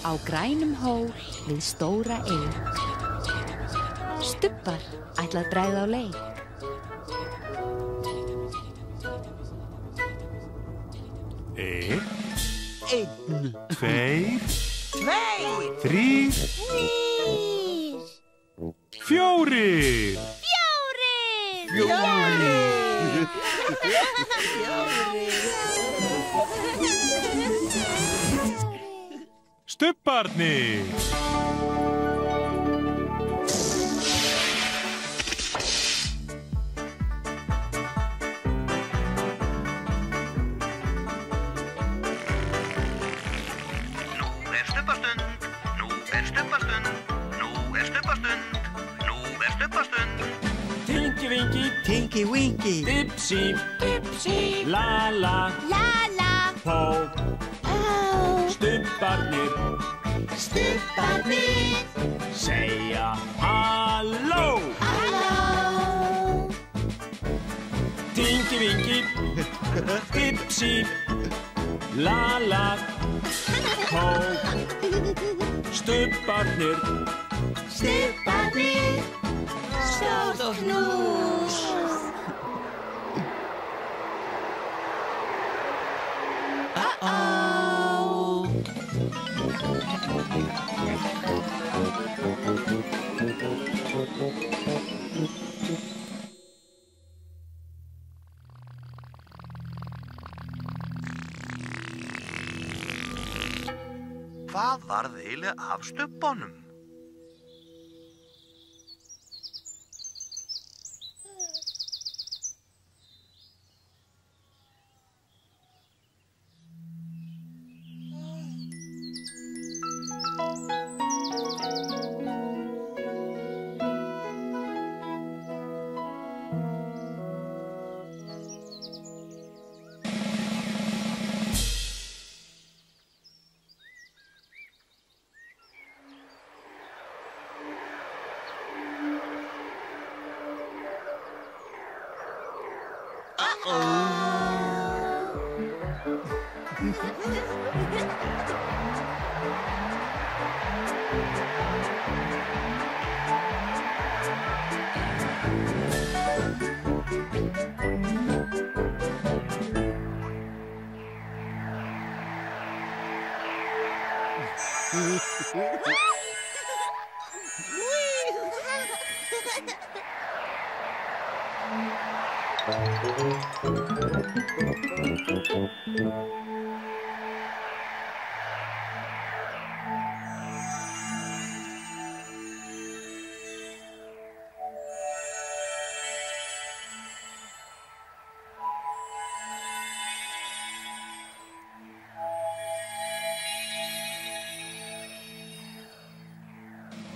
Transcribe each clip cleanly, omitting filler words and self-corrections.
á grænum hól við stóra eig. Stubbar ætla að bregða á leik. Einn, Tveir, þrír, fjórir. Stubbarnir. Tinky Winky, Dipsy, Lala, Pó, Stubbarnir, segja halló. Tinky Winky, Dipsy, Lala, Pó, Stubbarnir, Stórt og knús. Hvað varð eiginlega af stubbunum?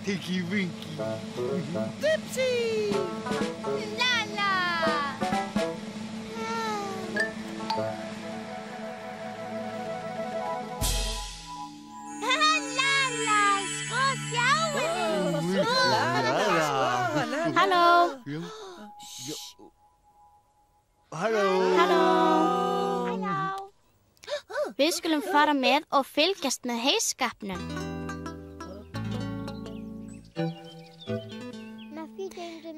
Tinky Winky, Dipsy! Lala! Lala, sko sjáu! Halló! Halló! Við skulum fara með og fylgjast með heyskapnum.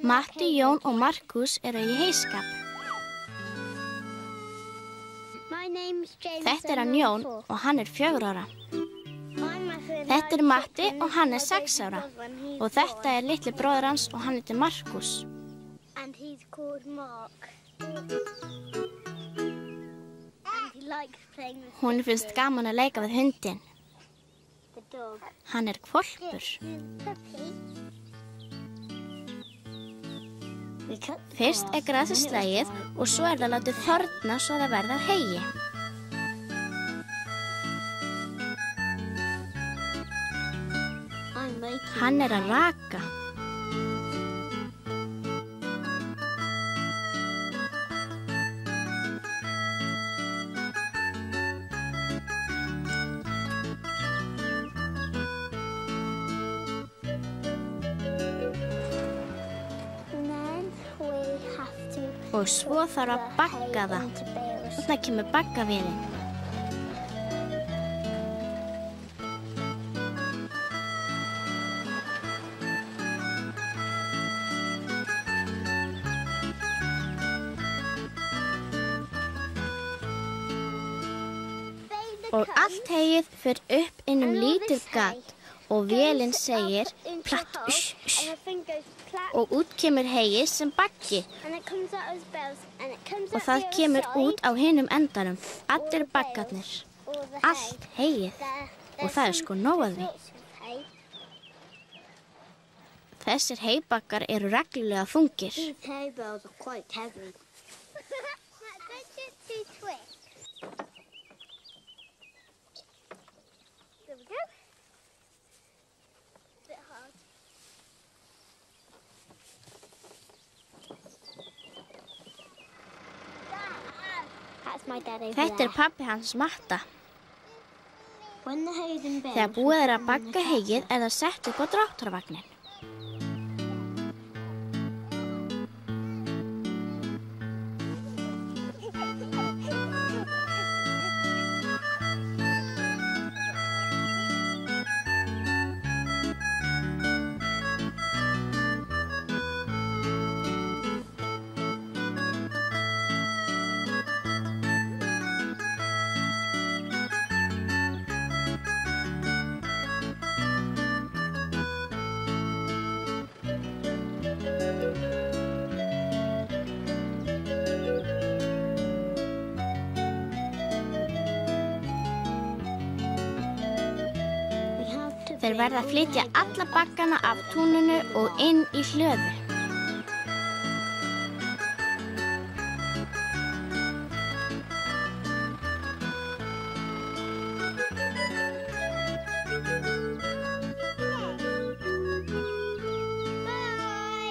Matti, Jón og Markus eru í heyskap. Þetta hann Jón og hann 4 ára. Þetta Matti og hann 6 ára. Og þetta litli bróðir hans og hann heitir Markus. Hún finnst gaman að leika við hundinn. Hann hvolpur. Fyrst grasið slegið og svo það látið þorna svo það verði að heyi. Hann að raka. Og svo þarf að bagga það. Þarna kemur baggavélin. Og allt heyið fer upp lítið gat og vélinn segir platt, og út kemur heyið sem baggi og það kemur út á hinum endanum, allir baggarnir, allt heyið og það sko nóg að því. Þessir heybaggar eru reglulega þungir. Þetta pabbi hans Matta. Þegar búið að bagga heyið það sett upp á dráttarvagnin. Þeir verða að flytja alla baggana af túninu og inn í hlöðu.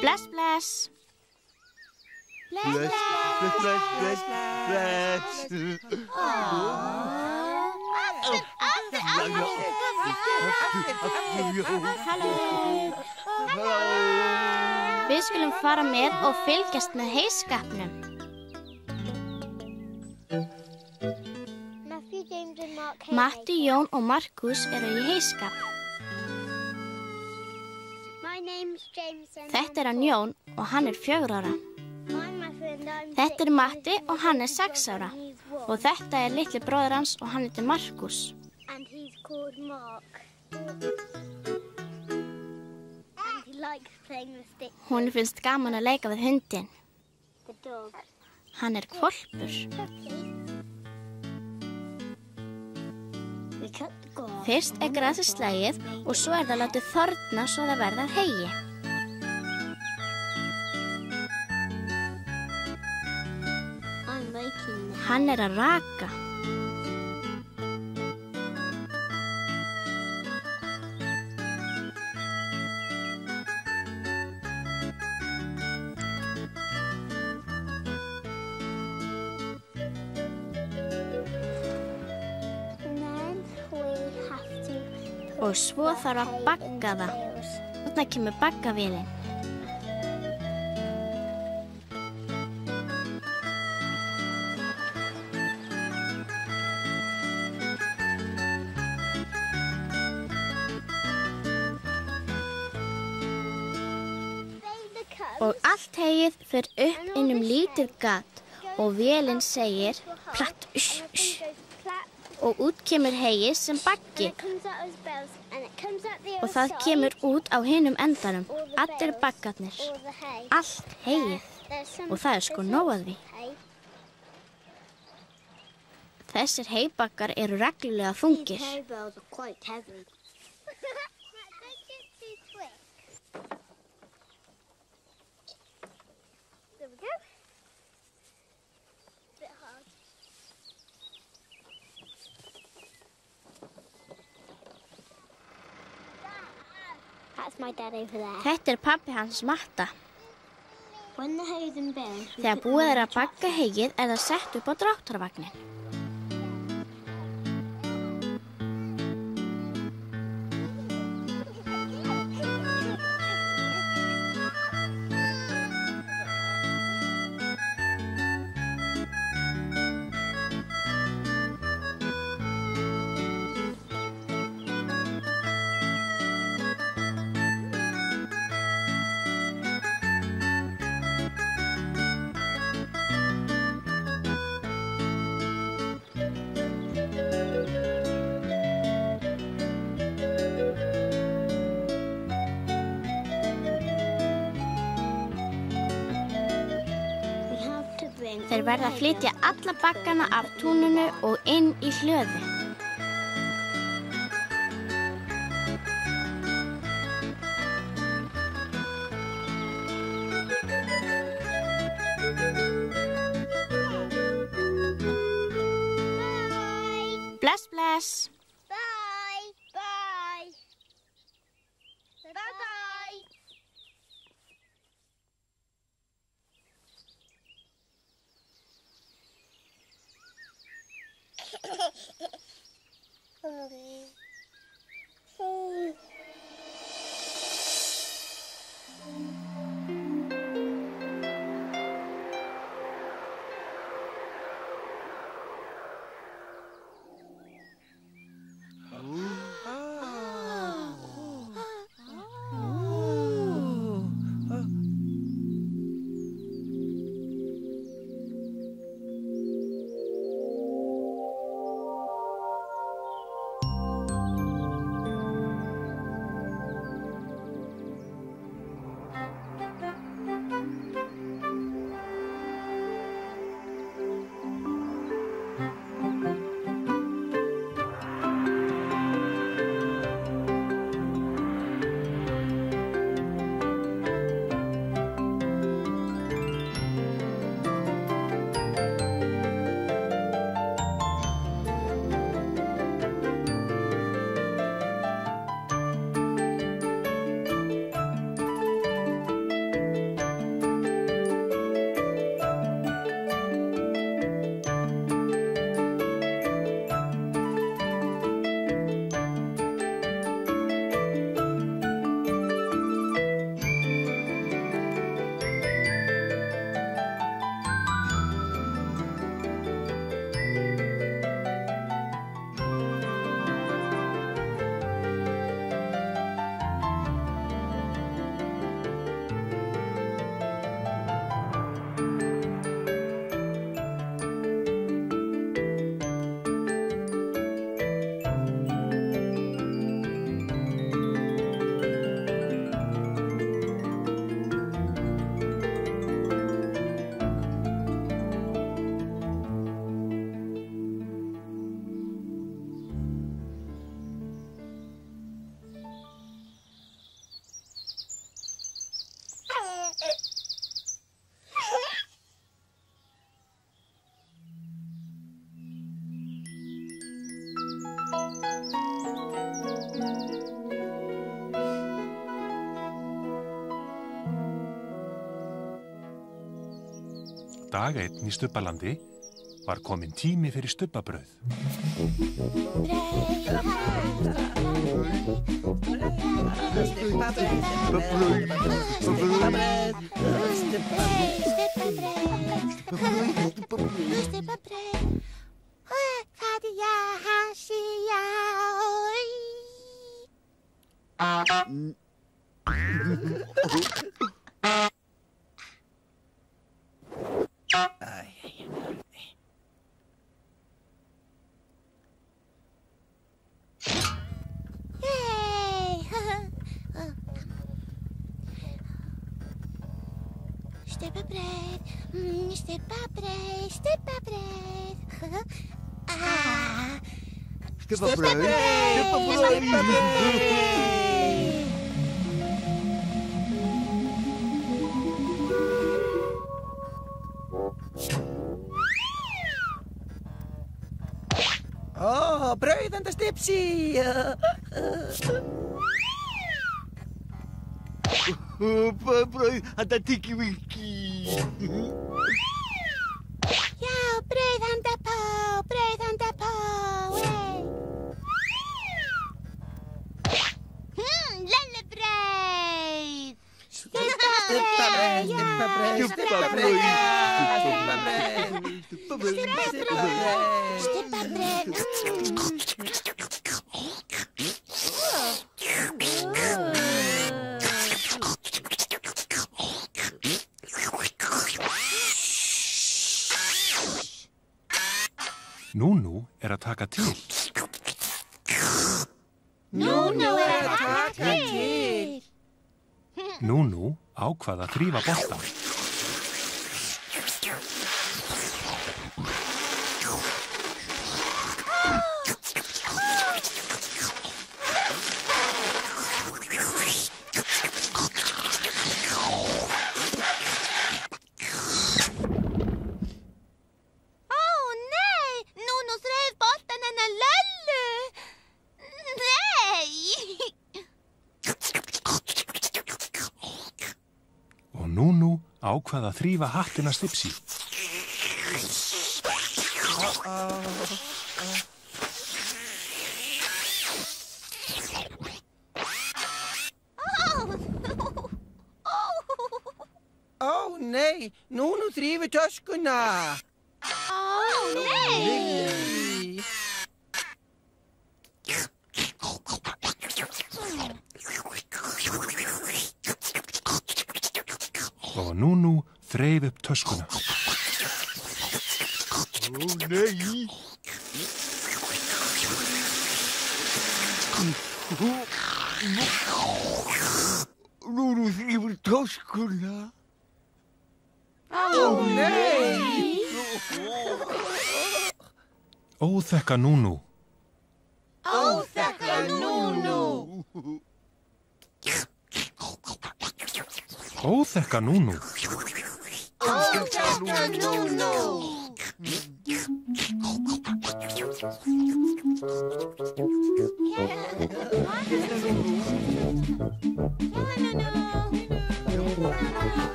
Bless, bless. Bless, bless, bless, bless, bless. Við skulum fara með og fylgjast með heyskapnum. Matti, Jón og Markus eru í heyskap. Þetta hann Jón og hann 4 ára. Þetta Matti og hann 6 ára. Og þetta litli bróðir hans og hann heitir Markus. And he's called Mark. And he likes playing with sticks. Hún finnst gaman að leika við hundinn. The dog. Hann hvolpur. We cut the grass. Fyrst grasið slegið og svo það látið þorna svo það verða að heyi. I'm making the Hann að raka. Og svo þarf að bagga það. Þarna kemur baggavélin. Og allt heyið fer upp lítið gat og vélinn segir platt, og út kemur heyið sem baggi og það kemur út á hinum endanum, allir baggarnir, allt heyið og það sko nóg að því. Þessir heybaggar eru reglulega þungir. Þetta pabbi hans Matta. Þegar búið að bagga heyið það sett upp á dráttarvagnin. Þeir verða að flytja alla baggana af túninu og inn í hlöðu. Bless, bless. Bye. Bye. Bye-bye. Dag einn í Stubbalandi var kominn tími fyrir stubbabrauð. Brauð handa Stipsi. Brauð handa Tikki-Vikki. Já, brauð handa Pó, brauð handa Pó, Lellubrauð. Núnú er að taka til. Núnú er að taka til. Núnú ákvað að þrífa boltann. ákvað að þrífa hattina Stipsi. Ó, nei, Núnú þrífur töskuna. Ó, nei! Og Núnú þreif upp töskuna. Ó, nei! Núnú þrífur töskuna. Ó, nei! Óþekka Núnú. Óþekka Núnú! Óþekka Núnú. Óþekka Núnú!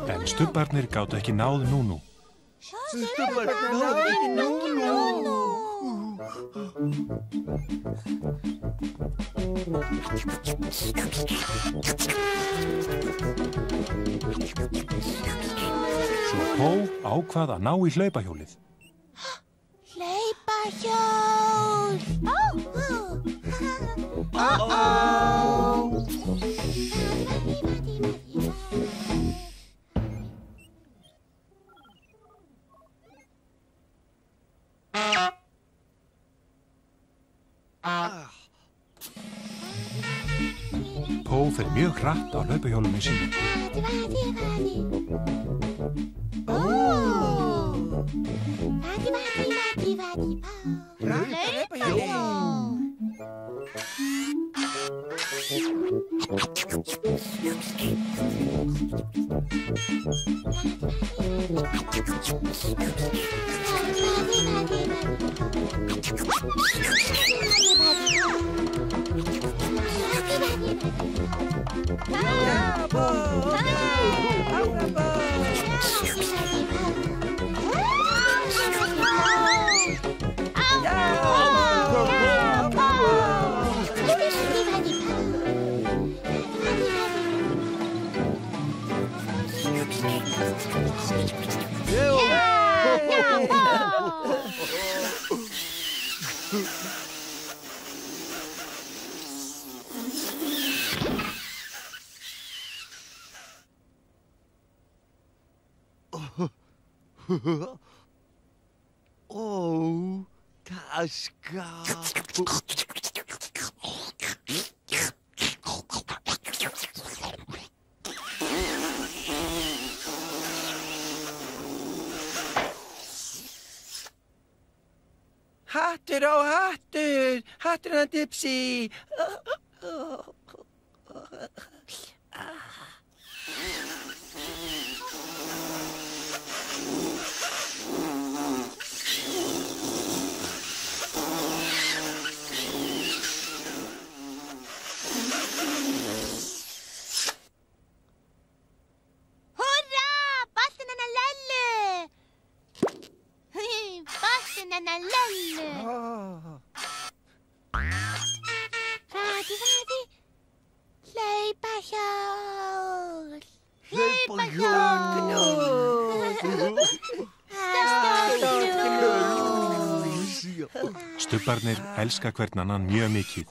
En stubbarnir gátu ekki náð Núnú. Svo Pó ákvað að ná í hlaupahjólið. Hlaupahjól! Pó fer mjög hratt á hlaupahjólunum sínu. Ó, taska. Hattur á hattur, hattur hann Dipsy. Hurra! Boltinn hennar Lellu! Boltinn hennar Lellu! Fati, fati! Hlaupahjól! Stubbarnir elska hvern annan mjög mikið.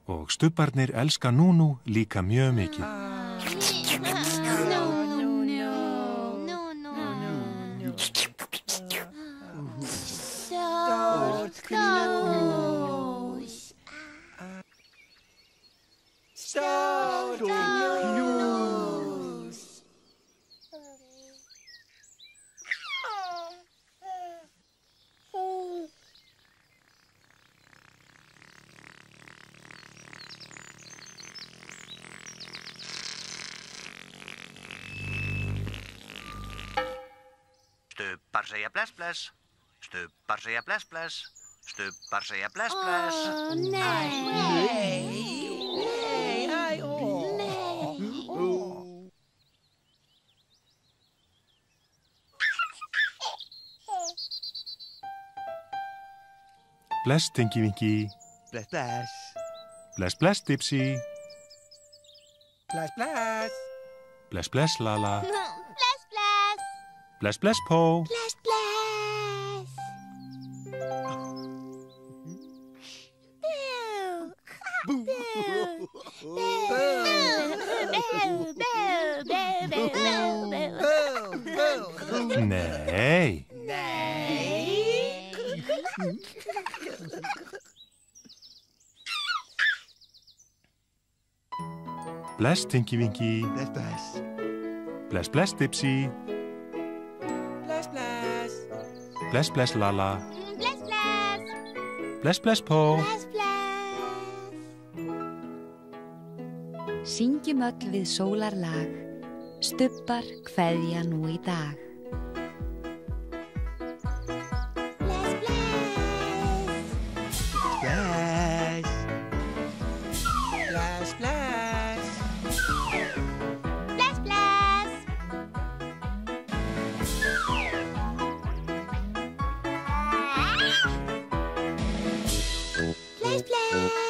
Og stubbarnir elska Núnú líka mjög mikið. segja bless, bless. Stubbar segja bless, bless. Stubbar segja bless, bless. Nei. Bless, Tinky Winky. Bless, bless. Bless, bless, Dipsy. Bless, bless. Bless, bless, Lala. Bless, bless. Bless, bless, Po. Bless, bless. Boo. Nei. Bless, Tinky Winky. Bless, bless. Bless, bless, Dipsy. Bless, bless. Bless, bless, Lala. Bless, bless. Bless, bless, Po. Bless, bless. Syngjum öll við sólarlag, stubbar kveðja nú í dag. Bless, bless. Bless. Bless, bless. Bless, bless. Bless, bless.